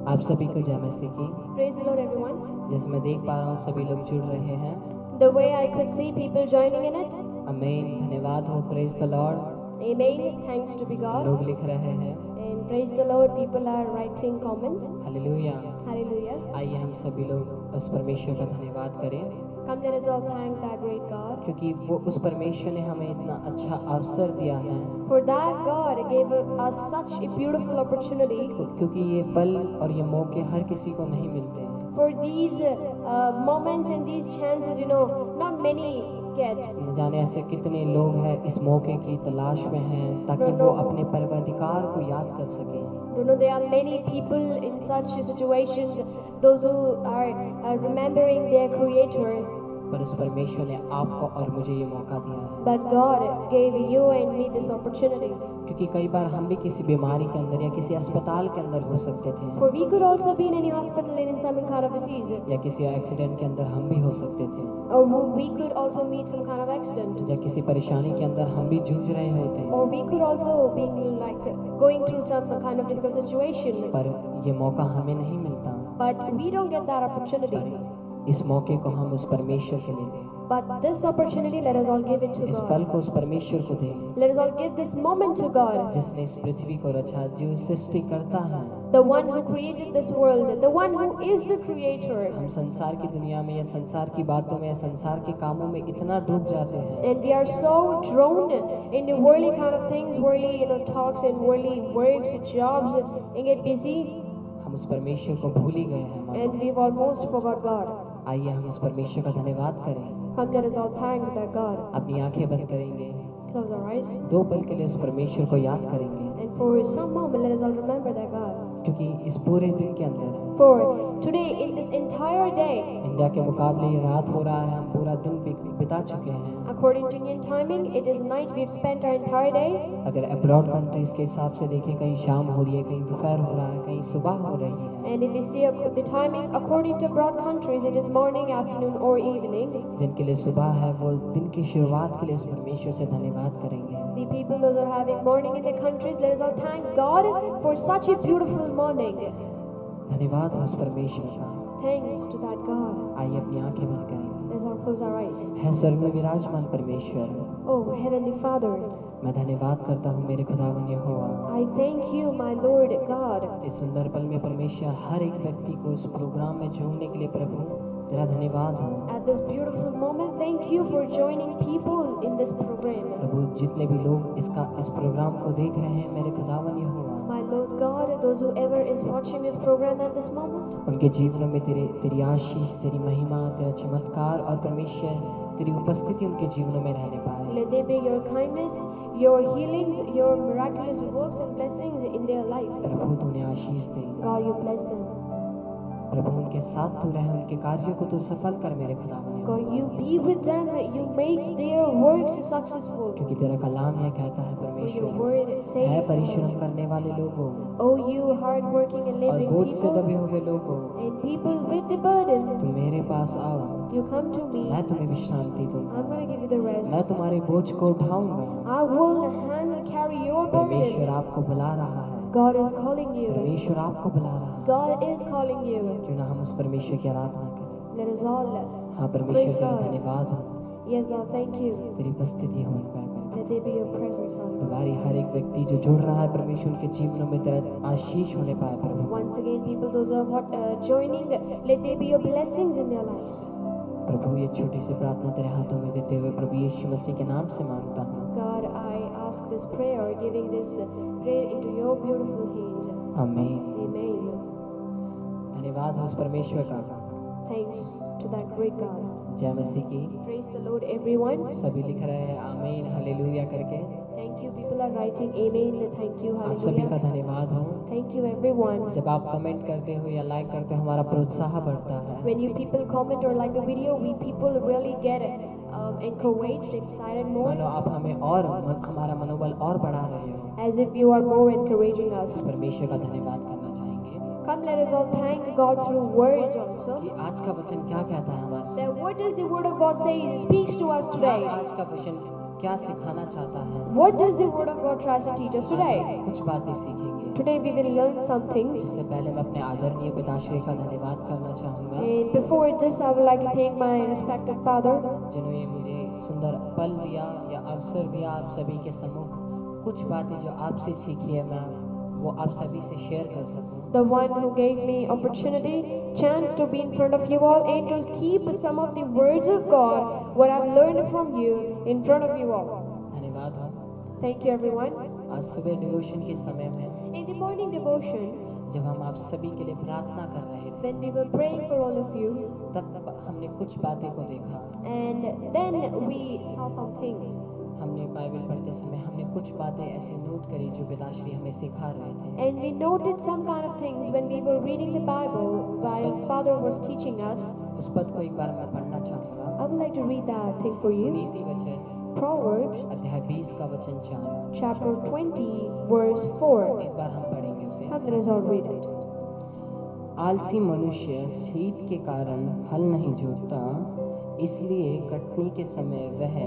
आप सभी को जय मसीह की। Praise the Lord, everyone. जैसे मैं देख पा रहा हूँ सभी लोग जुड़ रहे हैं। The way I could see people joining in it. आमीन, धन्यवाद हो। Praise the Lord. Amen. Thanks to be God. लोग लिख रहे हैं And praise the Lord, people are writing comments. Hallelujah. Hallelujah. आइए हम सभी लोग उस परमेश्वर का धन्यवाद करें, Come, let us all thank that great God. क्योंकि वो उस परमेश्वर ने हमें इतना अच्छा अवसर दिया है। For that God gave us such a beautiful opportunity. क्योंकि ये पल और ये मौके हर किसी को नहीं मिलते हैं। For these moments and these chances, not many get. न जाने ऐसे कितने लोग हैं इस मौके की तलाश में हैं ताकि वो अपने परवधिकार को याद कर सकें। There are many people in such situations, those who are remembering their Creator. पर उस परमेश्वर ने आपको और मुझे ये मौका दिया है। But God gave you and me this opportunity. क्योंकि कई बार हम भी किसी बीमारी के अंदर या किसी अस्पताल के अंदर हो सकते थे, For we could also be in any hospital and in some kind of disease, या किसी एक्सीडेंट के अंदर हम भी हो सकते थे, or we could also meet some kind of accident, या किसी परेशानी के अंदर हम भी जूझ रहे होते हैं। or we could also be like going through some kind of difficult situation. पर ये मौका हमें नहीं मिलता। But we don't get that opportunity. पर इस मौके को हम उस परमेश्वर के लिए दें। But this opportunity, let us all give it to इस पल God. को उस परमेश्वर को दें Let us all give this moment to God, जिसने इस पृथ्वी को रचा, जो सृष्टि करता है। the one who created this world, the one who is the Creator. हम संसार की दुनिया में या संसार की बातों में या संसार के कामों में इतना डूब जाते हैं And we are so drawn in the worldly kind of things, worldly talks and worldly works, jobs, and get busy, हम उस परमेश्वर को भूल ही गए हैं। and we've almost forgot God. आइए हम उस परमेश्वर का धन्यवाद करें। Come, let us all thank that God. अपनी आंखें बंद करेंगे, Close our eyes, 2 पल के लिए उस परमेश्वर को याद करेंगे, and for some moment, let us all remember that God. क्योंकि इस पूरे दिन के अंदर For today, in this entire day, India के मुकाबले ये रात हो रहा है, हम पूरा दिन बिता चुके हैं। according to Indian timing, it is night. We've spent our entire day. अगर अब्रॉड कंट्रीज के हिसाब से देखें, कहीं शाम हो रही है, कहीं दोपहर हो रहा है, कहीं सुबह हो रही है। And if we see the timing, according to broad countries, it is morning, afternoon, or evening. जिनके लिए सुबह है वो दिन की शुरुआत के लिए उस परमेश्वर से धन्यवाद करेंगे। The people, those are having morning in the countries, let us all thank God for such a beautiful morning. धन्यवाद हो उस परमेश्वर का। Thanks to that God. आइए अपनी आंखें बंद करेंगे। Let's all close our eyes. है स्वर्ग में विराजमान परमेश्वर, Oh, Heavenly Father, मैं धन्यवाद करता हूँ मेरे खुदावन यहोवा। I thank you, my Lord God. इस सुंदर पल में परमेश्वर हर एक व्यक्ति को इस प्रोग्राम में जोड़ने के लिए प्रभु तेरा धन्यवाद हो। At this beautiful moment, thank you for joining people in this program. प्रभु जितने भी लोग इस प्रोग्राम को देख रहे हैं मेरे खुदावन यहोवा, My Lord God, those whoever is watching this program at this moment, उनके जीवनों में तेरी आशीष, तेरी महिमा, तेरा चमत्कार और परमेश्वर तेरी उपस्थिति उनके जीवनों में रहने पाए। let there be your kindness, your healings, your miraculous works and blessings in their life. प्रभु तूने आशीष दे, God, you bless them. प्रभु उनके साथ तू रहे, उनके कार्यों को तू सफल कर मेरे खुदावन यहोवा। God, you be with them, you make their works successful. क्योंकि तेरा कलाम यह कहता है For your परमेश्वर, word है says, परिश्रम करने वाले लोगों oh, you hard working and और laboring बोझ से दबे people, हुए लोगों, and people with the burden, तुम मेरे पास आओ, you come to me, मैं तुम्हें विश्रांति दूंगा, I'm going to give you the rest. मैं तुम्हारे बोझ को उठाऊंगा। I will carry your परमेश्वर burden. आपको बुला रहा है, God is calling you. परमेश्वर आपको बुला रहा है। God is calling you. क्यों ना हम उस परमेश्वर की आराधना करें। Let us all हाँ praise परमेश्वर तेरा God. धन्यवाद हो, Yes, God, thank you. तेरी उपस्थिति होने पर Let there be your presence, Father. तुम्हारी हर एक व्यक्ति जो जुड़ रहा है परमेश्वर उनके जीवनों में तेरा आशीष होने पाए प्रभु। Once again, people, those who are joining, let there be your blessings in their life. प्रभु ये छोटी सी प्रार्थना तेरे हाथों में देते हुए प्रभु यीशु मसीह के नाम से मांगता हूँ, God, I ask this prayer, giving this prayer into your beautiful hands. आमीन। Amen. धन्यवाद हो उस परमेश्वर का। Thanks to that great God. जय मसीह की। Praise the Lord, everyone. सभी लिख रहे हैं आमीन हालेलुया करके। Thank you. People are writing amen. Thank you. आप सभी का Hallelujah. धन्यवाद हो। Thank you, everyone. जब आप कमेंट करते हो या लाइक करते हो हमारा प्रोत्साह बढ़ता है। When you people comment or like the video, we people really get encouraged, excited more, मानो आप हमें और हमारा मनोबल और बढ़ा रहे हो। as if you are more encouraging us. परमेश्वर का धन्यवाद करना चाहेंगे Come, let us all thank God through words also. कि आज का वचन क्या कहता है हमारे से। That what does the word of God say? It speaks to us क्या today. आज का वचन क्या सिखाना चाहता है। What does the Word of God tries to teach us आज today? हम कुछ बातें सीखेंगे। Today we will learn some things. इससे पहले मैं अपने आदरणीय पिताश्री का धन्यवाद करना चाहूँगा, And before this, I would like to thank my respected father, जिन्होंने मुझे सुंदर पल दिया या अवसर दिया आप सभी के सम्मुख कुछ बातें जो आपसे सीखी है मैं वो आप सभी से शेयर कर सकूं। the one who gave me opportunity, chance to be in front of you all and to keep some of the words of God, what I've learned from you, in front of you all. धन्यवाद हो। Thank you, everyone. आज सुबह devotion के समय में In the morning devotion, जब हम आप सभी के लिए प्रार्थना कर रहे थे when we were praying for all of you, तब हमने कुछ बातें को देखा। and then we saw some things. हमने बाइबल पढ़ते समय हमने कुछ बातें ऐसी नोट करी जो पिताश्री हमें सिखा रहे थे। And we noted some kind of things when we were reading the Bible while Father was teaching us. उस पद को एक बार मैं पढ़ना चाहूँगा। I would like to read that thing for you. नीति वचन Proverbs अध्याय 20 का वचन 4। chapter 20 verse 4. एक बार हम पढ़ेंगे उसे। Come, let us all read it. आलसी मनुष्य शीत के कारण हल नहीं जोतता, इसलिए कटनी के समय वह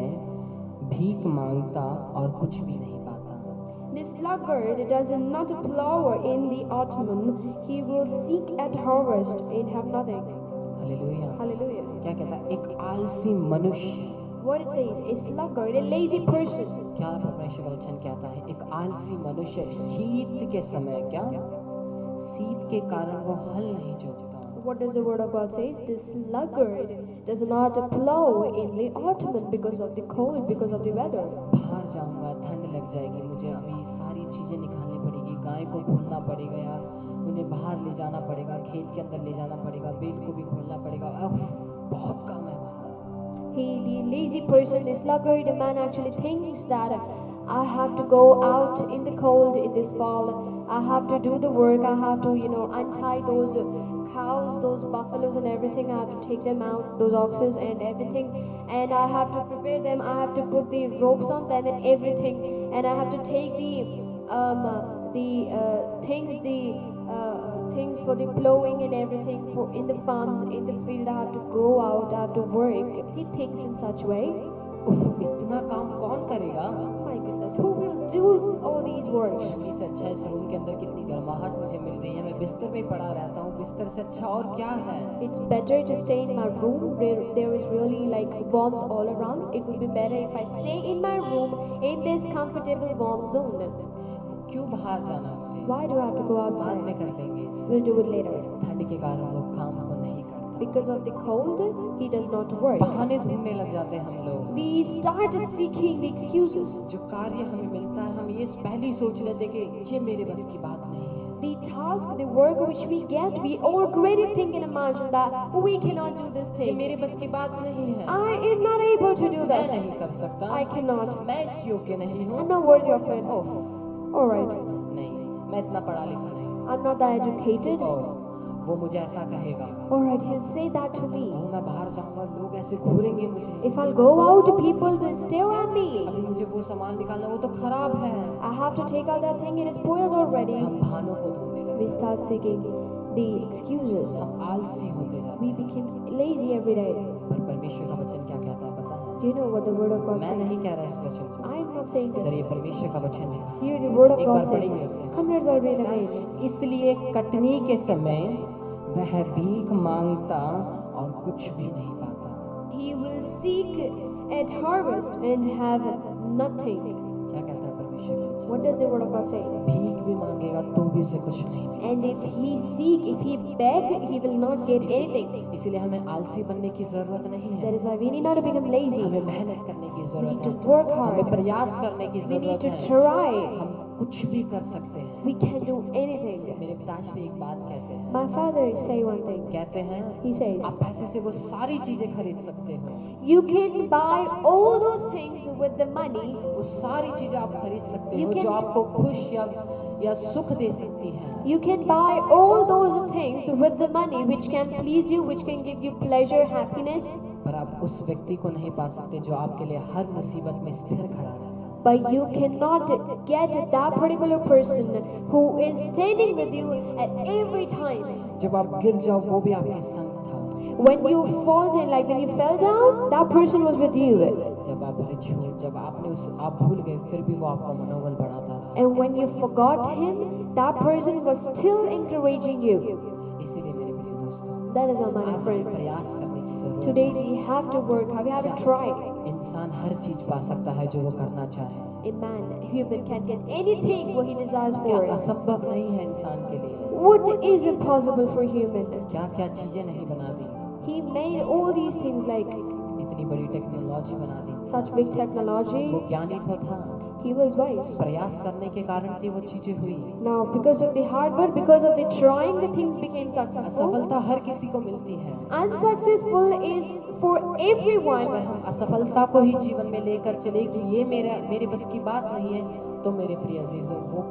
भीख मांगता और कुछ भी नहीं पाता। The sluggard does not plow in the autumn, he will seek at harvest and have nothing. Hallelujah. Hallelujah. क्या कहता है? एक आलसी मनुष्य। What it says, a sluggard, a lazy person. क्या परमेश्वर का वचन कहता है? एक आलसी मनुष्य शीत के समय क्या? शीत के कारण वो हल नहीं जोतता। What does the word of God say? The sluggard does not plow in the autumn because of the cold, because of the weather. बाहर जाऊंगा, ठंड लग जाएगी, मुझे अभी सारी चीजें निकालनी पड़ेगी, गाय को खोलना पड़ेगा या उन्हें बाहर ले जाना पड़ेगा, खेत के अंदर ले जाना पड़ेगा, बेल को भी खोलना पड़ेगा, बहुत काम है बाहर। The lazy person, the sluggard, the man actually thinks that I have to go out in the cold in this fall. I have to do the work. I have to, untie those cows, those buffaloes and everything. I have to take them out, those oxes and everything. And I have to prepare them. I have to put the ropes on them and everything. And I have to take things for the plowing and everything for in the farms, in the field. I have to go out. I have to work. He thinks in such way. इतना काम कौन करेगा? My goodness, who will do all these works? इससे अच्छा इस room के अंदर कितनी गर्माहट मुझे मिल रही है, मैं बिस्तर में पड़ा रहता हूँ, बिस्तर से अच्छा और क्या है? It's better to stay in my room where there is really like warmth all around. It would be better if I stay in my room in this comfortable warm zone. क्यों बाहर जाना मुझे? Why do I have to go बाद outside? में कर लेंगे इसे। We'll do it later. ठंड के कारण वो काम को नहीं करता। Because of the cold, he does not work. बहाने ढूंढने लग जाते हैं हम लोग। We start seeking the excuses. जो कार्य हमें मिलता है हम ये पहले ही सोच लेते हैं कि ये मेरे बस की बात नहीं है। The task, the work which we get, we already think and imagine that we cannot do this ये thing. मेरे बस की बात नहीं है। I am not able to do मैं this. नहीं कर सकता। I cannot. मैं इस योग्य नहीं हूँ। I'm not worthy of it. Of, Alright. नहीं, मैं इतना पढ़ा लिखा नहीं हूँ। I'm not that educated. ओह, वो मुझे ऐसा कहेगा। Alright, he'll say that to me. ओह, मैं बाहर जाऊंगा, लोग ऐसे घूरेंगे मुझे। If I'll go out, people will stare at me. अभी मुझे वो सामान निकालना, वो तो खराब है। I have to take out that thing, it is spoiled already. हम बहानों को ढूंढने लगे। We start seeking the excuses. हम आलसी होते जाते We हैं। became lazy every day. पर परमेश्वर का वचन क्या कहता है पता है? Do you know what the word of God मैं नहीं says? कह रहा इस वचन को। I am not saying इधर ये this. परमेश्वर का वचन लिखा है। Here the word of एक God बार पढ़ेंगे says. उसे। Come, let's all read again. इसलिए कटनी के समय वह भीख मांगता और कुछ भी नहीं पाता। He will seek at harvest and have nothing. क्या कहता है परमेश्वर का वचन? What does the word of God say? भीख भी मांगेगा तो भी उसे कुछ नहीं मिलेगा। And if he seek, if he beg, he will not get anything. इसलिए हमें आलसी बनने की जरूरत नहीं है। That is why we need not to become lazy. हमें मेहनत करने की We need जरूरत to है। work हमें hard. प्रयास करने की We need जरूरत to है। try. हम कुछ भी कर सकते हैं। We can do anything. मेरे पिताश्री एक बात कहते हैं। My father say one thing. कहते हैं He says, आप पैसे से वो सारी चीजें खरीद सकते हो। you can buy all those things with the money. वो सारी चीजें आप खरीद सकते You हो can- जो आपको खुश या सुख दे सकती हैं। You can buy all those things with the money which can please you, which can give you pleasure, happiness. पर आप उस व्यक्ति को नहीं पा सकते जो आपके लिए हर मुसीबत में स्थिर खड़ा रहता है। But you cannot get that particular person who is standing with you at every time. जब आप गिर जाओ वो भी आपके संग था। When you fall down, like when you fell down, that person was with you. जब आप छोड़, जब आप भूल गए, फिर भी वो आपका मनोबल बढ़ाता रहा। And when you forgot him, that person was still encouraging you. इसीलिए मेरे प्रिय दोस्तों, That is all, my आज हमें friends. प्रयास करने की जरूरत Today है। we have to work hard. We have to try. इंसान हर चीज पा सकता है जो वो करना चाहे। A man, a human can get anything what he desires क्या for. असंभव नहीं है इंसान के लिए? What is impossible for human? क्या क्या चीजें नहीं बना दी? He made all these things, like इतनी बड़ी टेक्नोलॉजी बना दी। such big technology. वो ज्ञानी तो था, He was wise. प्रयास करने के कारण थी वो चीजें हुई। Now, because of the hard work, because of the trying, the things became successful. असफलता हर किसी को मिलती है। Unsuccessful is for everyone. अगर हम असफलता को ही जीवन में लेकर चले कि ये मेरे बस की बात नहीं है, तो मेरे प्रिय अजीजों, वो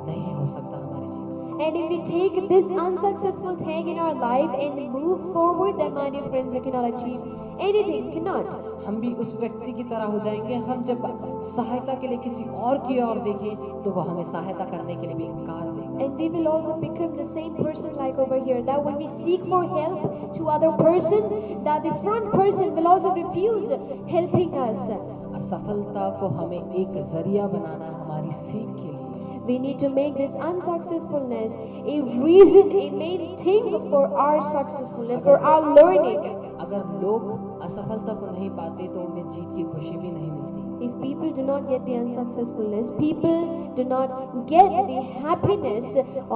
नहीं हो सकता हमारे जीवन। And if we take this unsuccessful thing in our life and move forward, then my dear friends, you cannot achieve anything. You cannot. हम भी उस व्यक्ति की तरह हो जाएंगे, हम जब सहायता के लिए किसी और की ओर देखें तो वो हमें सहायता करने के लिए भी इनकार देगा। And we will also become the same person like over here, that when we seek for help to other persons, that the front person will also refuse helping us. असफलता को हमें एक जरिया बनाना है हमारी सीख के लिए। We need to make this unsuccessfulness a reason, a main thing for our successfulness, for our learning. अगर लोग असफलता को नहीं पाते तो उन्हें जीत की खुशी भी नहीं मिलती। If people do not get the unsuccessfulness, people do not get the happiness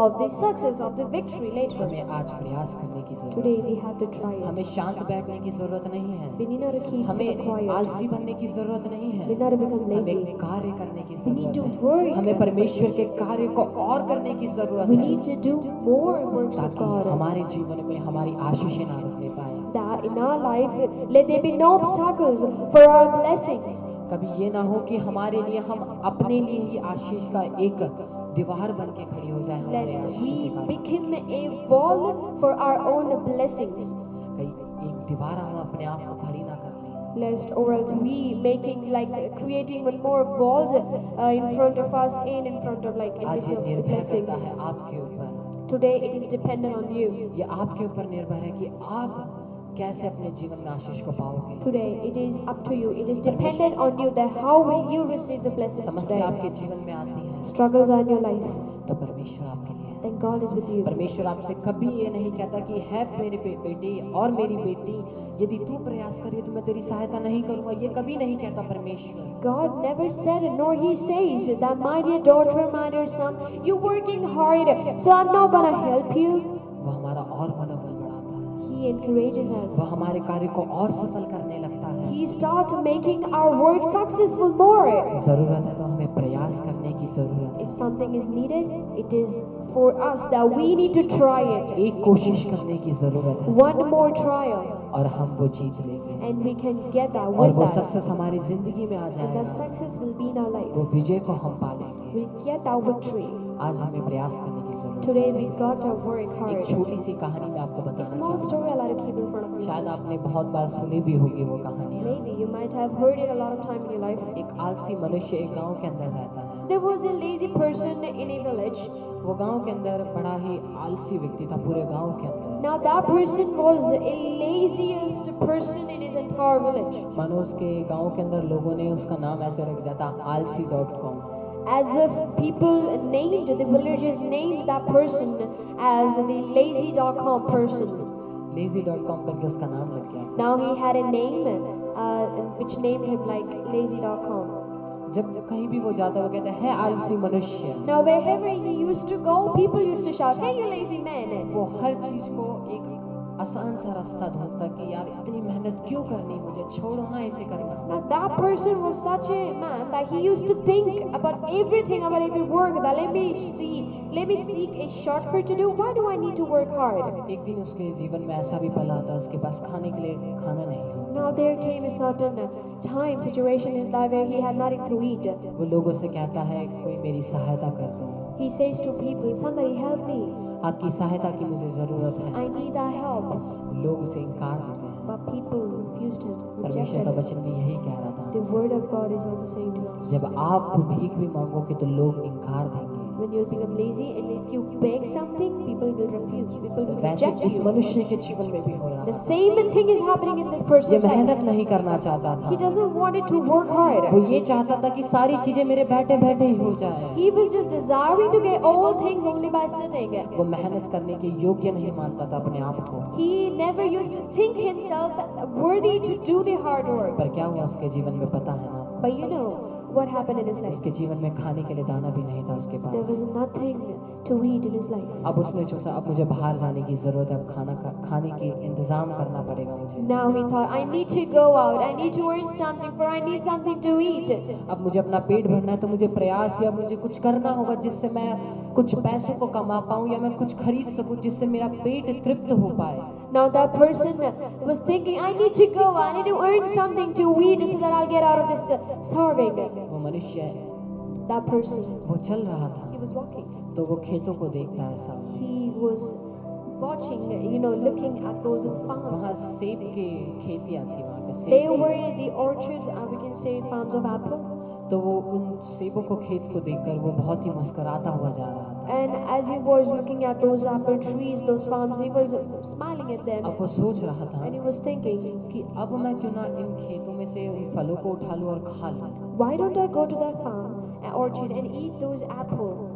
of the success, of the victory later. हमें आज प्रयास करने की जरूरत Today है। we have to try it. हमें शांत बैठने की जरूरत नहीं है। We need not to keep हमें quiet. आलसी बनने की जरूरत नहीं We है। need not to become lazy. हमें कार्य करने की We need जरूरत to work. है। हमें परमेश्वर के कार्य को और करने की जरूरत We है, need to do more works of ताकि God. हमारे जीवन में हमारी आशीषें ना रुकने पाए। That in our life, let there be no obstacles for our blessings. कभी ये ना हो कि हमारे लिए हम अपने लिए ही आशीष का एक दीवार बन के खड़ी हो जाए हमारे Lest आशीष we के कारण। become a wall for our own blessings. कहीं एक दीवार हम अपने आप को खड़ी ना कर लें। Lest or else we making like creating one more walls in front of us and in front of like in आज midst ये of the निर्भर करता blessings. है आपके ऊपर। Today it is dependent on you. ये आपके ऊपर निर्भर है कि आप कैसे अपने जीवन में आशीष को पाओगे। Today it is up to you. It is dependent on you that how will you receive the blessings समस्या today. आपके जीवन में आती है Struggles are in your life. तो परमेश्वर आपके लिए है। Then God is with you. परमेश्वर आपसे कभी ये नहीं कहता कि है मेरे बेटे और मेरी बेटी, यदि तू प्रयास करे तो मैं तेरी सहायता नहीं करूंगा। ये कभी नहीं कहता परमेश्वर। God never said it, nor He says that my dear daughter, my dear son, you're working hard, so I'm not gonna help you. वो हमारा और मनोबल बढ़ाता है, He encourages us. वो हमारे कार्य को और सफल करने लगता है। He starts making our work successful more. जरूरत है तो हमें प्रयास करने की जरूरत If है। something is needed, it is for us that we need to try it. एक कोशिश करने की जरूरत है One more trial, और हम वो जीत लेंगे and we can get that और with वो that. सक्सेस हमारी जिंदगी में आ And जाएगा। that success will be in our life. वो विजय को हम पालेंगे। We'll get that victory. आज हमें प्रयास करने की जरूरत Today we got to work है। hard. एक छोटी सी कहानी मैं आपको A बताना small चाहूँगा। story I like to keep in front of you. शायद आपने बहुत बार सुनी भी होगी वो कहानी। Maybe you might have heard it a lot of time in your life. एक आलसी मनुष्य एक गांव के अंदर रहता है। There was a lazy person in a village. वो गांव के अंदर बड़ा ही आलसी व्यक्ति था पूरे गांव के अंदर। Now that person was a laziest person in his entire village. मानो उसके गांव के अंदर लोगों ने उसका नाम ऐसे रख दिया था, alsi.com। As if people named, the villagers named that person as the lazy.com person. lazy.com करके उसका नाम लग गया था। Now he had a name which named him like lazy.com. जब कहीं भी वो जाता वो कहता है आलसी मनुष्य। Now wherever he used to go, people used to shout, "Hey, you lazy man!" वो हर चीज को एक आसान सा रास्ता ढूंढता कि यार इतनी मेहनत क्यों करनी, मुझे छोड़ो ना इसे करना। Now that person was such a man that he used to think about everything, about every work, that let me seek a shortcut to do. Why do I need to work hard? एक दिन उसके जीवन में ऐसा भी पल आता उसके पास खाने के लिए खाना नहीं हो। Now there came a certain situation in his life where he had nothing to eat. वो लोगों से कहता है कोई मेरी सहायता कर दो, He says to people, "Somebody help me. आपकी सहायता की मुझे जरूरत है। I need that help." लोग उसे इनकार देते हैं। But people refused him, परमेश्वर rejected का him. वचन भी यही कह रहा The था, word of God is also saying to us, जब आप भीख भी मांगोगे तो लोग इनकार देंगे। when you'll become lazy, and if you beg something, people will refuse, people will वैसे reject इस you. मनुष्य के जीवन में भी हो रहा The था। same thing is happening in this ये person's मेहनत life. नहीं करना चाहता He था, doesn't want it to work वो hard. ये चाहता था कि सारी चीजें मेरे बैठे बैठे ही हो जाए। He was just desiring to get all things only by sitting. वो मेहनत करने के योग्य नहीं मानता था अपने आप को। He never used to think himself worthy to do the hard work. पर क्या हुआ उसके जीवन में पता है ना? But you know what happened in his life? उसके जीवन में खाने के लिए दाना भी नहीं था उसके There pass. was nothing to eat in his life. अब उसने सोचा अब मुझे बाहर जाने की जरूरत है, अब खाने की इंतजाम करना पड़ेगा मुझे। Now he thought, I need to go out, I need to earn something, for I need something to eat. अब मुझे अपना पेट भरना है तो मुझे प्रयास या मुझे कुछ करना होगा जिससे मैं कुछ पैसों को कमा पाऊं या मैं कुछ खरीद सकूं जिससे मेरा पेट तृप्त हो पाए। Now that person was thinking, I need to go, I need to earn something to eat so that I'll get out of this starving. वो मनुष्य That person, वो चल रहा था he was walking. तो वो खेतों को देखता है सामने। He was watching, looking at those farms. वहाँ सेब के खेतियाँ थी, वहाँ पे They सेब were थे। the orchards, we can say farms of apple. तो वो उन सेबों को खेत को देखकर वो बहुत ही मुस्कुराता हुआ जा रहा था। And as he was looking at those apple trees, those farms, he was smiling at them. अब वो सोच रहा था And he was thinking, कि अब मैं क्यों ना इन खेतों में से उन फलों को उठा लूं और खा लूं। why don't I go to that farm, orchard, and eat those apples?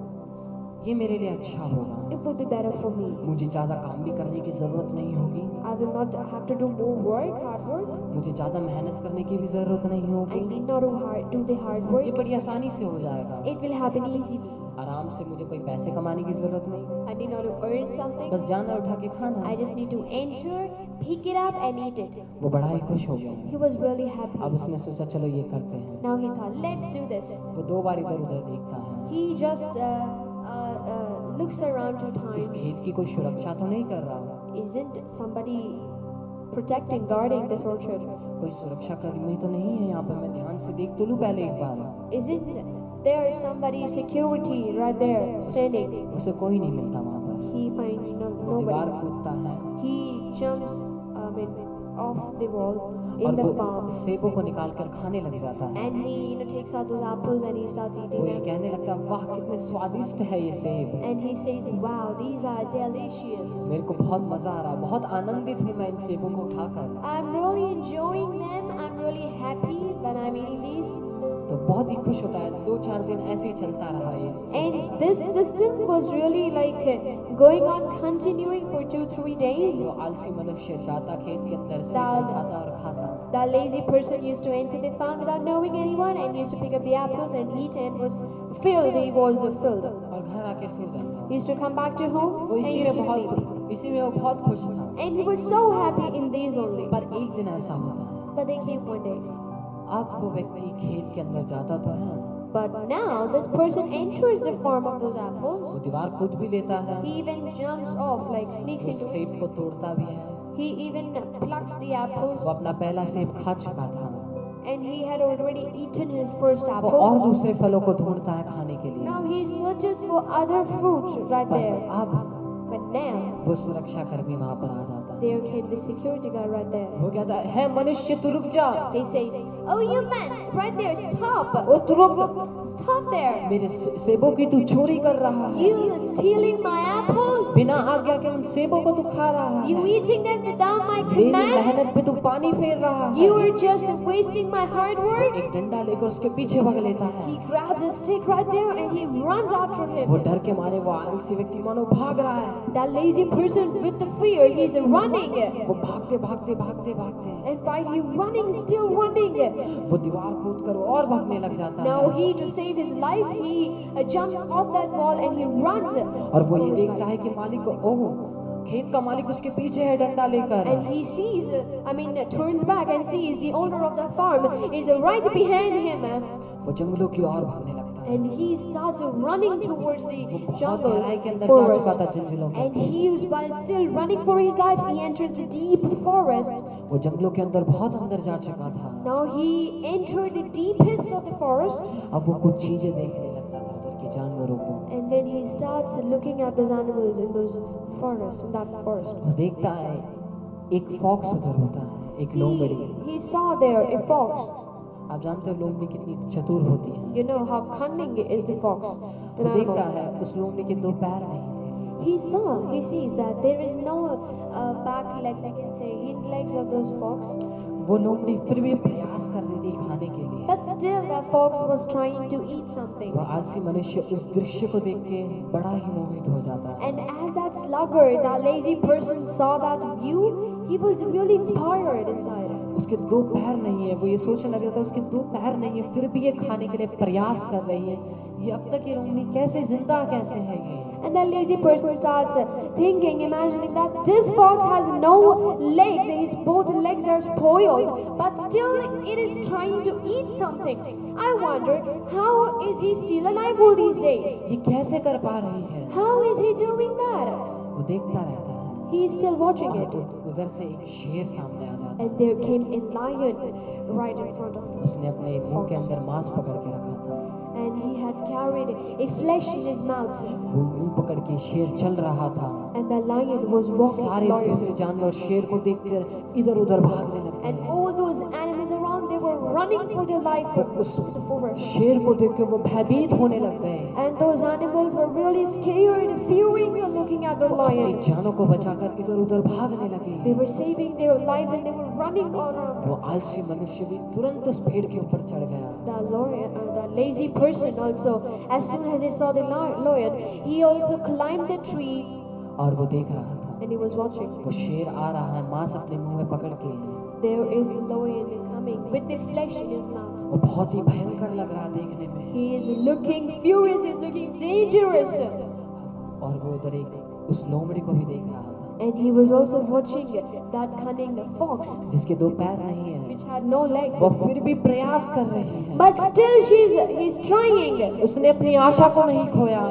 ये मेरे लिए अच्छा होगा। It will be better for me. मुझे ज्यादा काम भी करने की जरूरत नहीं होगी, I will not have to do more work, hard work. मुझे ज्यादा मेहनत करने की भी जरूरत नहीं I होगी, need not do the hard ये work. बड़ी आसानी से हो जाएगा। It will happen easily. आराम से, मुझे कोई पैसे कमाने की जरूरत नहीं, I need not to earn something. बस जाना उठा के खाना। I just need to enter, pick it up, and eat it. वो बड़ा ही खुश हो गया। He was really happy. अब उसने सोचा चलो ये करते हैं। Now he thought, let's do this. वो 2 बार इधर उधर देखता है, He just looks around 2 इस times. खेत की कोई सुरक्षा तो नहीं कर रहा, Isn't somebody protecting, guarding this orchard? कोई सुरक्षा कर्मी तो नहीं है यहाँ पे, मैं ध्यान से देख तो लूं पहले एक बार। Isn't there somebody security right there standing? उसे कोई नहीं मिलता वहाँ पर। He finds वो दीवार nobody. कूदता है He jumps off the wall और in the वो farm, सेबों को निकाल कर खाने लग जाता है। and he takes out those apples and he starts वो eating ये them. कहने लगता है वाह कितने स्वादिष्ट है ये सेब, And he says, wow, these are delicious. मेरे को बहुत मजा आ रहा है, बहुत आनंदित हूँ मैं इन सेबों को खाकर। I'm really enjoying them. I'm really happy that I'm eating these. तो बहुत ही खुश होता है। 2-4 दिन ऐसे ही चलता रहा ये सिलसिला। And this system was really like going on, continuing for 2-3 days. वो आलसी मनुष्य जाता खेत के अंदर सेब उठाता और खाता। That lazy person used to enter the farm without knowing anyone and used to pick up the apples and eat, and was filled. He was filled. और घर आके सो जाता। He used to come back to home वो and इसी used में to sleep. इसी में वो बहुत खुश था। And he was so happy in these only. पर एक दिन ऐसा होता है, But then came one day. अब वो व्यक्ति खेत के अंदर जाता तो है, But now this person enters the farm of those apples. वो दीवार कूद भी लेता है, He even jumps off, like sneaks वो into it. सेब को तोड़ता भी है। He even plucks the apples, वो अपना पहला सेब खा चुका था, and he had already eaten his first वो apple. और दूसरे फलों को ढूंढता है खाने के लिए। Now he searches for other fruits right पर there. अब But now वो सुरक्षा कर्मी वहां पर आ जाता है। there came the security guard right there. वो कहता है मनुष्य तू रुक जा, He says, "Oh, you man, right there, stop! ओ तू रुक, Stop there! मेरे सेबों की तू चोरी कर रहा है, You stealing my apples! बिना आज्ञा के उन सेबों को तू खा रहा है, You eating them without my मेरी command! मेहनत पे तू पानी फेर रहा है। You are just wasting my hard work!" एक डंडा लेकर उसके पीछे भाग लेता है। He grabs a stick right there and he runs after वो him. डर के मारे वो आलसी व्यक्ति मानो भाग रहा है। That lazy person with the fear, he's running. वो भागते भागते भागते भागते And while he running, still running. वो दीवार कूद कर और भागने लग जाता Now है। he, to save his life, he jumps off that wall and he runs. और वो ये देखता है कि मालिक को ओह खेत का मालिक उसके पीछे है डंडा लेकर। And he sees, turns back and sees the owner of the farm is right behind him. वो जंगलों की ओर भागने लगता है। And he starts running towards वो the बहुत jungle, गहराई के अंदर जा चुका था forest. जंगलों के। And he, while still running for his life, he enters the deep forest. वो जंगलों के अंदर बहुत अंदर जा चुका था। Now he entered the deepest of the forest, अब वो कुछ चीजें देखने लग जाता है उधर के जानवरों को। and then he starts looking at those animals in those forests, in that forest. वो देखता है एक फॉक्स उधर होता है, एक लोमड़ी। He saw there a fox. आप जानते हो लोमड़ी कितनी चतुर होती है। You know how cunning is the fox. The वो देखता animal. है उस लोमड़ी के 2 पैर नहीं थे। He sees that there is no back legs, we can say hind legs of those fox. वो लोमड़ी फिर भी प्रयास कर रही थी खाने के लिए। But still the fox was trying to eat something. वह आलसी मनुष्य उस दृश्य को देख के बड़ा ही मोहित हो जाता है। And as that sluggard, that lazy person saw that view, he was really inspired inside. उसके 2 पैर नहीं है, वो ये सोचने लग जाता है उसके 2 पैर नहीं है, फिर भी ये खाने के लिए प्रयास कर रही है। ये अब तक ये लोमड़ी कैसे जिंदा कैसे है ये? And that lazy person starts thinking, imagining that this fox has no legs, his both legs are spoiled, but still it is trying to eat something. I wonder, how is he still alive all these days? ये कैसे कर पा रही है? How is he doing that? वो देखता रहता है। He is still watching it. उधर से एक शेर सामने आ जाता है। And there came a lion right in front of him. उसने अपने मुंह के अंदर मांस पकड़ के रखा था। And he had carried a flesh in his mouth. वो मुंह पकड़ के शेर चल रहा था। And the lion was walking सारे दूसरे slowly. जानवर शेर को देखकर इधर-उधर भागने लगते And हैं। all those animals around, they were running for their life वो from उस the forest. शेर को देख के वो भयभीत होने लग गए। And those animals were really scared, fearing looking at the वो अपनी lion. जानों को बचाकर इधर-उधर भागने लगे। They were saving their lives and they were running all around. वो आलसी मनुष्य भी तुरंत उस पेड़ के ऊपर चढ़ गया। The lazy person also, as soon as he saw the lion, he also climbed the tree और वो देख रहा था। and he was watching. वो शेर आ रहा है मांस अपने मुंह में पकड़ के। There is the lion coming with the flesh in his mouth. वो बहुत ही भयंकर लग रहा देखने में। He is looking furious, he's looking dangerous. और वो उधर एक उस लोमड़ी को भी देख रहा था And he was also watching that cunning fox, जिसके 2 पैर नहीं है। which had no legs. वो फिर भी प्रयास कर रही है। But still he's trying. उसने अपनी आशा को नहीं खोया।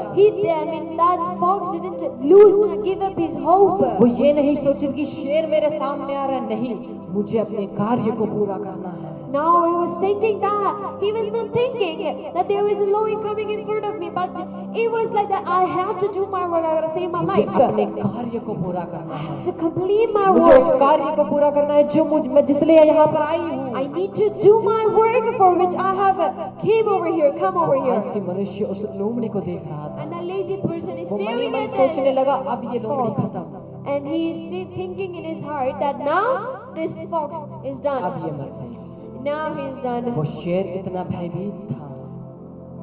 That fox didn't lose, not give up his hope. वो ये नहीं सोची कि शेर मेरे सामने आ रहा है, नहीं, मुझे अपने कार्य को पूरा करना है। Now he was thinking that, he was not thinking that there is a lion coming in front of me, but it was like that I have to do my work, I gotta save my मुझे life. अपने कार्य को पूरा करना है। To complete my मुझे उस work, कार्य को पूरा करना है जो मैं जिसलिए यहाँ पर आई हूँ। I need to do my work for which I have come over here. आलसी मनुष्य उस लोमड़ी को देख रहा था। And the lazy person is वो मन ही staring मन at सोचने this. लगा अब ये लोमड़ी खत्म, And he is still thinking in his heart that now this fox is अब done. ये मर जाएगी। Now he is done. वो शेर इतना भयभीत था,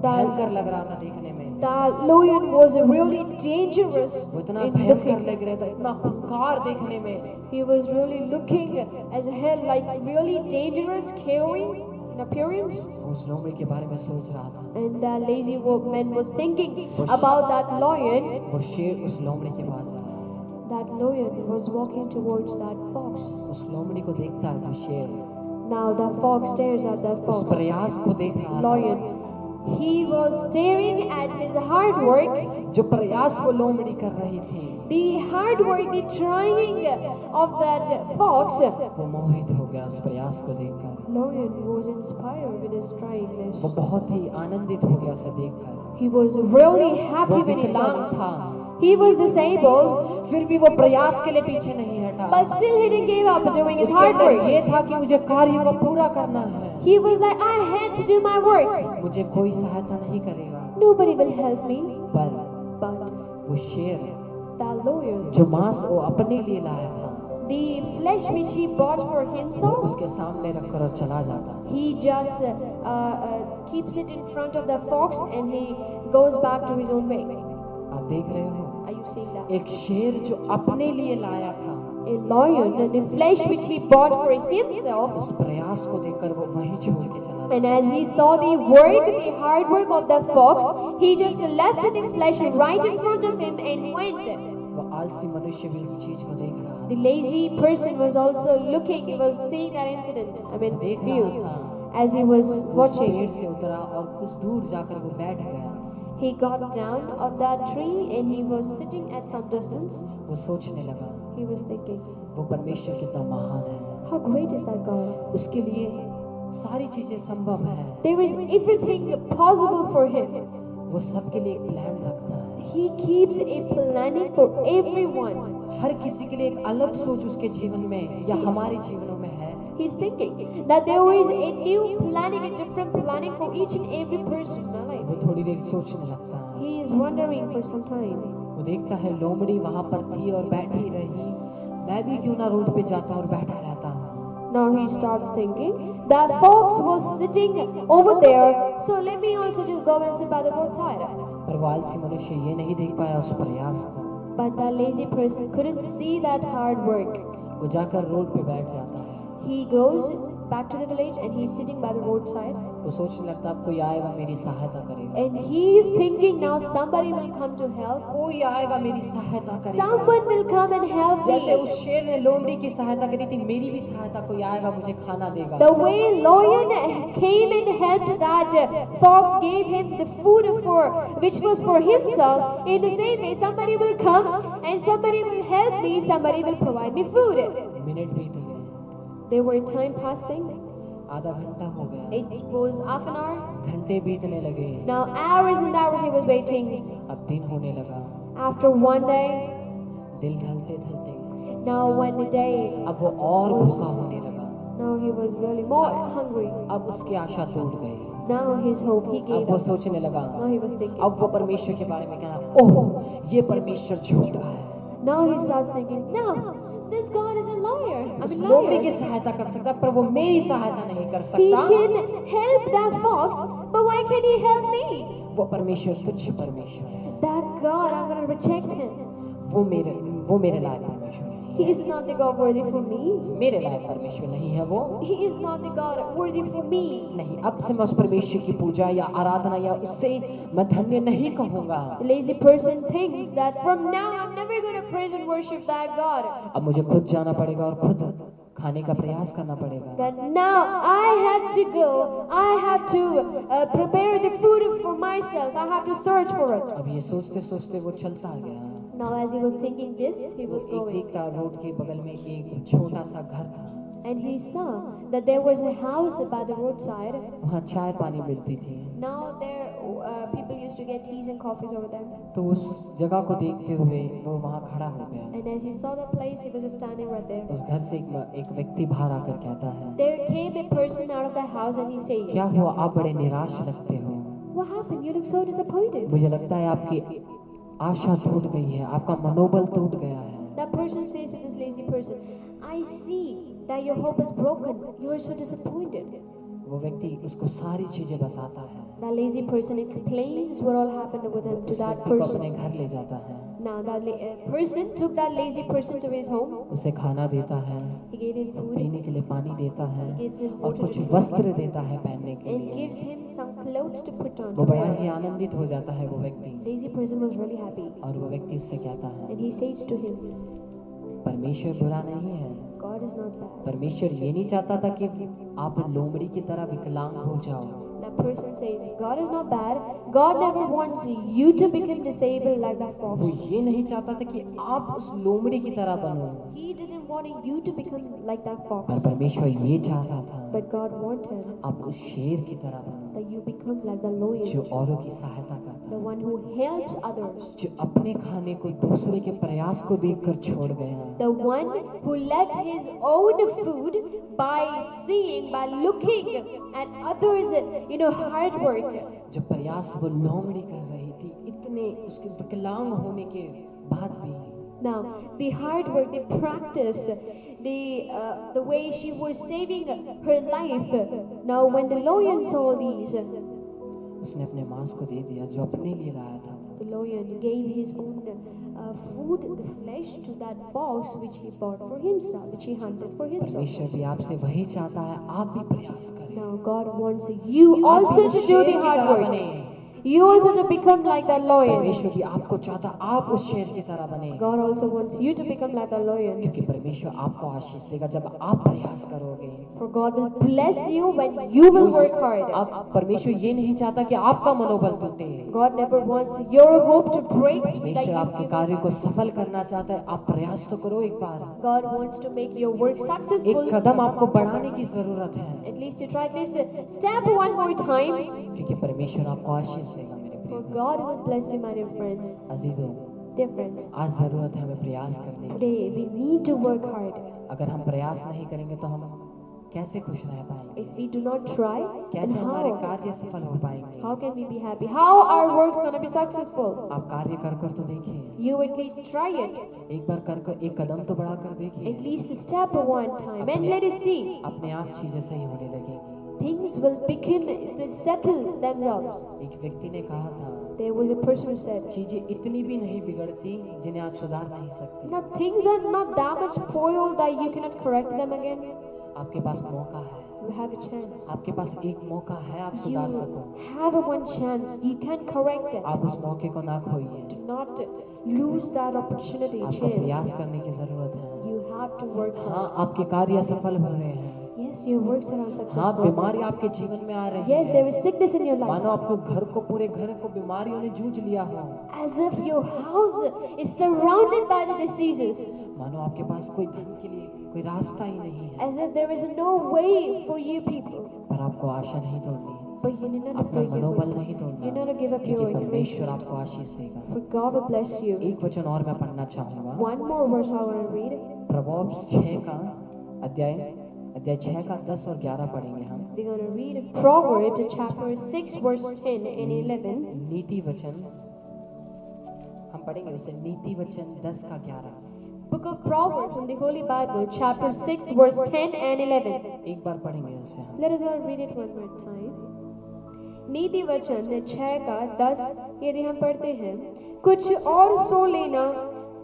That, भयंकर लग रहा था देखने में। that lion was really dangerous वो इतना in भयंकर looking. लग रहा था, इतना खूंखार देखने में। He was really looking as hell, like really dangerous, scary in appearance. वो उस लोमड़ी के बारे में सोच रहा था। And the lazy man was thinking about that lion. वो शेर उस लोमड़ी के पास जा रहा था। That lion was walking towards that fox. उस लोमड़ी को देखता है वो शेर, Now the fox stares at that उस fox. प्रयास को देख रहा था। Lion. He was staring at his hard work. जो प्रयास वो लोमड़ी कर रही थी, The hard work, the trying of that fox. वो मोहित हो गया उस प्रयास को देखकर। Lion was inspired with his tryingness. वो बहुत ही आनंदित हो गया उसे देखकर। He was really वो happy when he saw विकलांग it. था, He was disabled, फिर भी वो प्रयास के लिए पीछे नहीं हटा। but still he didn't give up doing his उसके hard अंदर work. ये था कि मुझे कार्य को पूरा करना है, He was like, I had to do my work. मुझे कोई सहायता नहीं करेगा। Nobody will help me. पर But वो शेर that lion, जो मांस वो अपने लिए लाया था, the flesh which he bought for वो himself, उसके सामने रखकर और चला जाता। he just keeps it in front of the fox and he goes back to his own way. आप देख रहे हो, Are you seeing that? एक शेर जो अपने लिए लाया था, A lion, the flesh which he bought for himself, उस प्रयास को देखकर वो वहीं छोड़ के चला and गया। as he saw the work, the hard work of the fox, he just left the flesh right in front of him and went. वो आलसी मनुष्य भी इस चीज को देख रहा The lazy person was also looking, he was seeing that incident, देख रहा view, था। as he was उस watching. पेड़ से उतरा और कुछ दूर जाकर वो बैठ गया। He got down of that tree and he was sitting at some distance. वो सोचने लगा, He was thinking, वो परमेश्वर कितना महान है, how great is that God? उसके लिए सारी चीजें संभव है, There is everything possible for him. वो सबके लिए एक प्लान रखता है। He keeps a planning for everyone. हर किसी के लिए एक अलग सोच उसके जीवन में या हमारे जीवनों में है। He's thinking that there is a new planning, a different planning for each and every person in my life. वो थोड़ी देर सोचने लगता है। He is wondering for some time. वो देखता है लोमड़ी वहां पर थी और बैठी रही, मैं भी क्यों ना रोड पे जाता और बैठा रहता हूँ। Now he starts thinking that fox was sitting over there, so let me also just go and sit by the roadside. पर वो आलसी मनुष्य ये नहीं देख पाया उस प्रयास को। But that lazy person couldn't see that hard work. वो जाकर रोड पे बैठ जाता है। He goes back to the village and he's sitting by the roadside. वो सोचने लगता अब कोई आएगा मेरी सहायता करेगा। And he is thinking now somebody will come to help. कोई आएगा मेरी सहायता करेगा। Someone will come and help जैसे me. उस शेर ने लोमड़ी की सहायता करी थी, मेरी भी सहायता कोई आएगा मुझे खाना देगा। The way lion came and helped that fox, gave him the food which was for himself. In the same way, somebody will come and somebody will help me. Somebody will provide me food. Minute बीत गए, There were time passing. आधा घंटा हो गया, It was half an hour. घंटे बीतने लगे, Now hours and hours he was waiting. अब दिन होने लगा। After one day, दिल ढलते ढलते now when the day, अब वो और भूखा होने लगा। now he was really more hungry. अब उसकी आशा टूट गई। Now his hope, he अब gave वो up. सोचने लगा, Now he was thinking. अब वो परमेश्वर के बारे में कहना, ओह ये परमेश्वर झूठा है। Now he starts thinking, no, this God is a liar. I उस mean, लोमड़ी की liar. सहायता कर सकता पर वो मेरी सहायता नहीं कर He सकता। can help that fox, but why can't he help me? वो परमेश्वर तुच्छ परमेश्वर है। That God, I'm gonna reject him. वो मेरे लायक परमेश्वर नहीं He है। is not the God worthy for me. मेरे लायक परमेश्वर नहीं है वो। He is not the God worthy for me. नहीं, अब से मैं उस परमेश्वर की पूजा या आराधना या उससे मैं धन्य नहीं कहूंगा। The lazy person thinks that from now I'm never gonna praise and worship that God. अब मुझे खुद जाना पड़ेगा और खुद खाने का प्रयास करना पड़ेगा। That now I have to go, I have to prepare the food for myself, I have to search for it. अब ये सोचते सोचते वो चलता गया। Now as he was thinking this, he वो was एक going. देखता रोड के बगल में एक छोटा सा घर था, And he saw that there was a house by the roadside. वहाँ चाय पानी मिलती थी। Now there people used to get teas and coffees over there. तो उस जगह को देखते हुए वो वहाँ खड़ा हो गया। And as he saw the place, he was just standing right there. उस घर से एक व्यक्ति बाहर आकर कहता है, There came a person out of the house and he says, क्या हुआ, आप बड़े निराश लगते हो? what happened? You look so disappointed. मुझे लगता है आपकी आशा टूट गई है, आपका मनोबल टूट गया है। That person says to this lazy person, I see that your hope is broken. You are so disappointed. वो व्यक्ति उसको सारी चीजें बताता है। That lazy person explains what all happened with him to उस that व्यक्ति को अपने person. घर ले जाता है, Now that person took that lazy person to his home. उसे खाना देता है, He gave him food. पीने के लिए पानी देता है He gives him और water कुछ to drink. वस्त्र देता है पहनने के And लिए। gives him some clothes to put on. वो to बड़ा wear. ही आनंदित हो जाता है वो व्यक्ति, Lazy person was really happy. और वो व्यक्ति उससे कहता है, And he says to him, परमेश्वर बुरा नहीं है। God is not bad. परमेश्वर ये नहीं चाहता था कि आप लोमड़ी की तरह विकलांग हो जाओ। That person says, God is not bad. God never wants you to become disabled like that वो fox. ये नहीं चाहता था कि आप उस लोमड़ी की तरह बनो, He didn't want you to become like that पर fox. परमेश्वर ये चाहता था But God wanted आप उस शेर की तरह बनो, that you become like the जो lion, औरों की सहायता करता the है, one who helps others, जो अपने खाने को दूसरे के प्रयास को देखकर छोड़ गया, the one who left his own food by seeing, by looking at others, hard work. जो प्रयास वो लोमड़ी कर रही थी इतने उसके विकलांग होने के बाद भी। Now, the hard work, the practice, the way she was saving her life. Now, when the lion saw these, उसने अपने मांस को दे दिया जो अपने लिए लाया था। the lion gave his own food, the flesh, to that fox which he bought for himself, which he hunted for himself. परमेश्वर भी आपसे वही चाहता है, आप भी प्रयास करें, Now, God wants you आप also भी to उस do शेर the की hard तरह work. बने। You also to become like that lion. परमेश्वर भी आपको चाहता आप उस शेर की तरह बने, God also wants you to become like that lion. क्योंकि परमेश्वर आपको आशीष देगा जब आप प्रयास करोगे। For God will bless you when you will work hard. आप परमेश्वर ये नहीं चाहता कि आपका मनोबल टूटे, God never wants your hope to break, that परमेश्वर you आपके give कार्य up. को सफल करना चाहता है। आप प्रयास तो करो एक बार, God wants to make your work एक successful. कदम आपको बढ़ाने की जरूरत है, At least you try, at least step one more time. क्योंकि परमेश्वर आपको आशीष देगा। मेरे For प्रिय God will bless you, my dear friend. अजीजों, Dear friends, आज जरूरत है हमें प्रयास करने की। today we need to work hard. अगर हम प्रयास नहीं करेंगे तो हम कैसे खुश रह पाएंगे? If we do not try, then कैसे हमारे how? कार्य सफल हो पाएंगे? How can we be happy? How our work's gonna be successful? आप कार्य कर कर तो देखिए, You at least try it. एक बार कर कर एक कदम तो बढ़ा कर देखिए, At least step one time and let us see. अपने आप चीजें सही होने लगेंगी। Things will become, will settle themselves. एक व्यक्ति ने कहा था, There was a person who said, चीजें इतनी भी नहीं बिगड़ती जिन्हें आप सुधार नहीं सकते। now things are not that much spoiled that you cannot correct them again. आपके पास मौका है, You have a chance. आपके पास एक मौका है, आप You सुधार सको। have a one chance. You can correct it. आप उस मौके को ना खोइए। Do not lose that opportunity, आपको प्रयास chance. करने की जरूरत है। You have to work हाँ, hard. आपके कार्य सफल हो रहे हैं। Yes, your works are हाँ, unsuccessful. बीमारी आपके जीवन में आ रही Yes, there है। is sickness in your life. मानो आपको घर को पूरे घर को बीमारियों ने जूझ लिया हो। As if your house is surrounded by the diseases. मानो आपके पास कोई धन के लिए कोई रास्ता ही नहीं है। As if there is no way for you people. पर आपको आशा नहीं तोड़नी, But you need not to अपना break your मनोबल faith. नहीं तोड़ना, You need not to give up क्योंकि your परमेश्वर encouragement. आपको आशीष देगा। For God will bless you. एक वचन और मैं पढ़ना चाहूंगा। One more verse I want to read. प्रवर्ब्स 6 का अध्याय 6 का 10 और 11 पढ़ेंगे हम। We're going to read Proverbs chapter 6 verse 10 and 11. नीति वचन हम पढ़ेंगे उसे, नीति वचन 10 का 11। Book of Proverbs from the Holy Bible, chapter 6 verse 10 and 11. एक बार पढ़ेंगे उसे हम। Let us all read it one more time. नीति वचन 6 का 10 यदि हम पढ़ते हैं, कुछ और सो लेना,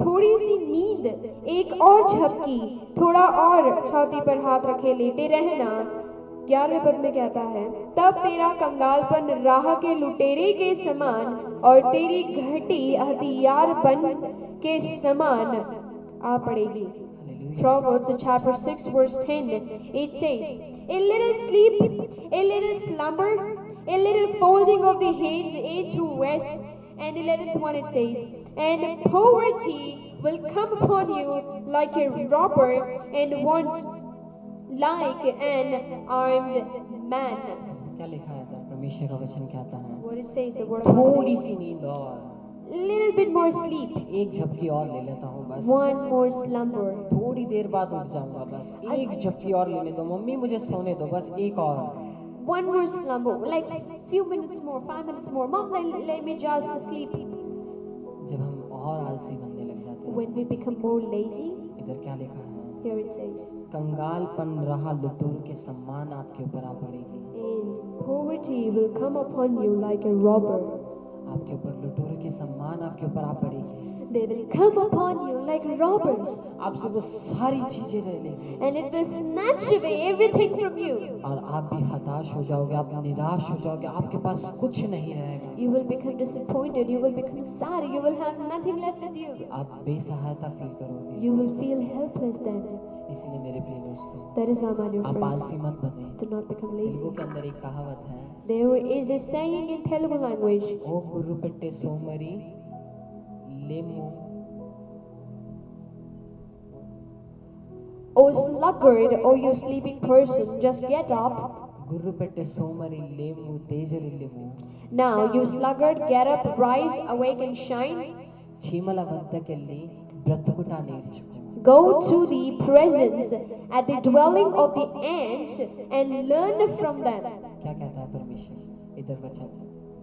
थोड़ी सी नींद, एक और झपकी, थोड़ा और छाती पर हाथ रखे लेटे रहना। 11वें पद में कहता है, तब तेरा कंगालपन राह के लुटेरे के समान और तेरी घटी हथियार बन के समान आ पड़ेगी। Proverbs chapter 6 verse 10, it says, a little sleep, a little slumber, a little folding of the hands into rest. And 11th one it says, and poverty will come upon you like a robber and want like an armed man. क्या लिखा है इधर? परमेश्वर का वचन कहता है, What it says, the word of God थोड़ी says, सी नींद और little bit more sleep, एक झपकी और ले लेता हूँ बस, one more slumber. थोड़ी देर बाद उठ जाऊंगा बस, एक झपकी और लेने दो मम्मी, मुझे सोने दो बस, एक और। One more slumber, like few minutes more, 5 minutes more. Mom, let me just sleep. जब हम और आलसी बनने लग जाते हैं। When we become more lazy, इधर क्या लिखा है? here it says, कंगालपन रहा लुटूर के सम्मान आपके ऊपर आ पड़ेगी। and poverty will come upon you like a robber. आपके ऊपर लुटूर के सम्मान आपके ऊपर आ पड़ेगी। They will come upon you like robbers, आपसे वो सारी चीजें ले लेंगे and it will snatch away everything from you. और आप भी हताश हो जाओगे, आप निराश हो जाओगे, आपके पास कुछ नहीं रहेगा। You will become disappointed, you will become sad, you will have nothing left with you. आप बेसहायता फील करोगे। You will feel helpless then. इसलिए मेरे प्रिय दोस्तों, That is why, my dear आप friends, आलसी मत बने। do not become Telugu lazy. के अंदर एक कहावत है, There is a saying in Telugu language, ओ गुरु पेट्टे सोमरी लेमु। O sluggard, O you sleeping person, just get up. గుర్రు పెట్టే సోమరి లేము తేజరిల్లేము Now, you sluggard, get up, rise, awake and shine. చీమల వద్దకెళ్ళి బ్రతుకుట నేర్చుకో। Go to the presence at the dwelling of the ants and learn from them. क्या कहता है परमेश्वर? इधर वचन,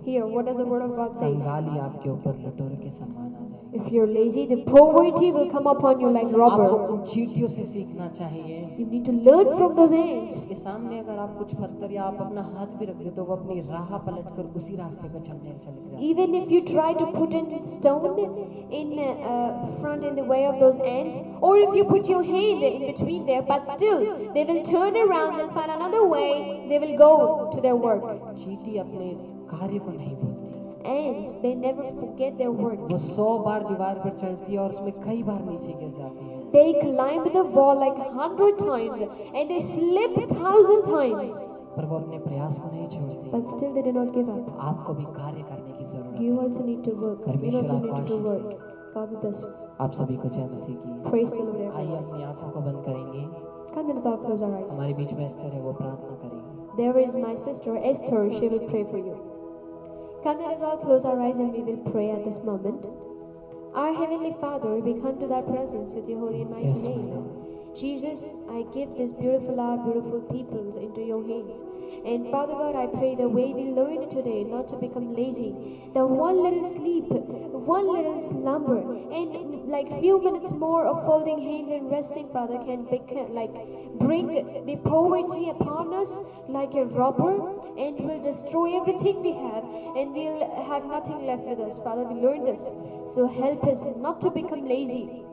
Here, what does the word of God say? कंगाली आपके ऊपर लुटोर के समान आ जाएगी। If you're lazy, the poverty will come upon you like आपको robber. उन चींटियों से सीखना चाहिए। You need to learn from those ants. उसके सामने अगर आप कुछ पत्थर या आप अपना हाथ भी रख दे तो वो अपनी राह पलट कर उसी रास्ते पर चलने चले जाते हैं। Even if you try to put in stone in front in the way of those ants, or if you put your hand in between there, but still they will turn around, they'll find another way, they will go to their work. चींटी अपने कार्य को नहीं भूलती। Ants, they never forget their work. वो 100 बार दीवार पर चढ़ती है और उसमें कई बार नीचे गिर जाती है। They climb the wall like 100 times and they slip 1,000 times, पर वो अपने प्रयास को नहीं छोड़ती। but still they do not give up. आपको भी कार्य करने की जरूरत You है। also need to work. You परमेश्वर also आपको need to Ashish work. They. God will bless you. आप सभी को जय मसीह की। Praise the Lord, आइए everyone. अपनी आंखों को बंद करेंगे। Come, let us all close our eyes. हमारे बीच में एस्थर है, वो प्रार्थना करेंगे। There is my sister Esther, she will pray for you. Come, let us all close our eyes and we will pray at this moment. Our Heavenly Father, we come to thy presence with your holy and mighty Yes, my name. Lord. Jesus, I give this beautiful hour, beautiful peoples into your hands. And Father God, I pray the way we learn today not to become lazy. The one little sleep, one little slumber, and like few minutes more of folding hands and resting, Father, can bring the poverty upon us like a robber, and will destroy everything we have, and we'll have nothing left with us. Father, we learned this. So help us not to become lazy.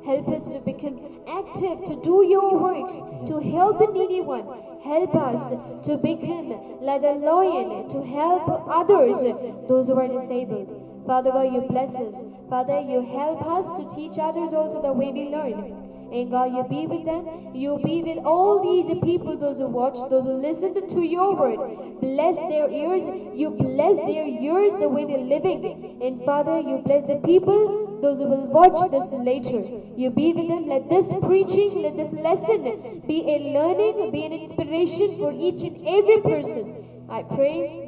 Help us to become active, to do your works, to help the needy one. Help us to become like a lion, to help others, those who are disabled. Father God, you bless us. Father, you help us to teach others also the way we learn. And God, you be with them. You be with all these people, those who watch, those who listen to your word. Bless their ears. You bless their ears the way they're living. And Father, you bless the people, those who will watch this later. You be with them. Let this preaching, let this lesson be a learning, be an inspiration for each and every person. I pray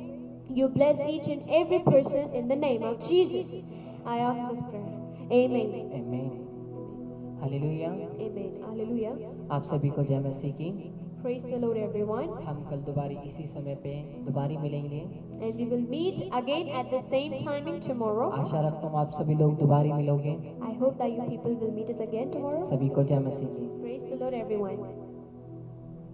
you bless each and every person in the name of Jesus. I ask this prayer. Amen. Amen. Hallelujah. Amen. Hallelujah. आप सभी को जय मसीह की। Praise the Lord, everyone. हम कल दोबारा इसी समय पे दोबारा मिलेंगे। And we will meet again at the same timing tomorrow. आशा रखता हूँ आप सभी लोग दोबारा मिलोगे। I hope that you people will meet us again tomorrow. सभी को जय मसीह की। Praise the Lord, everyone.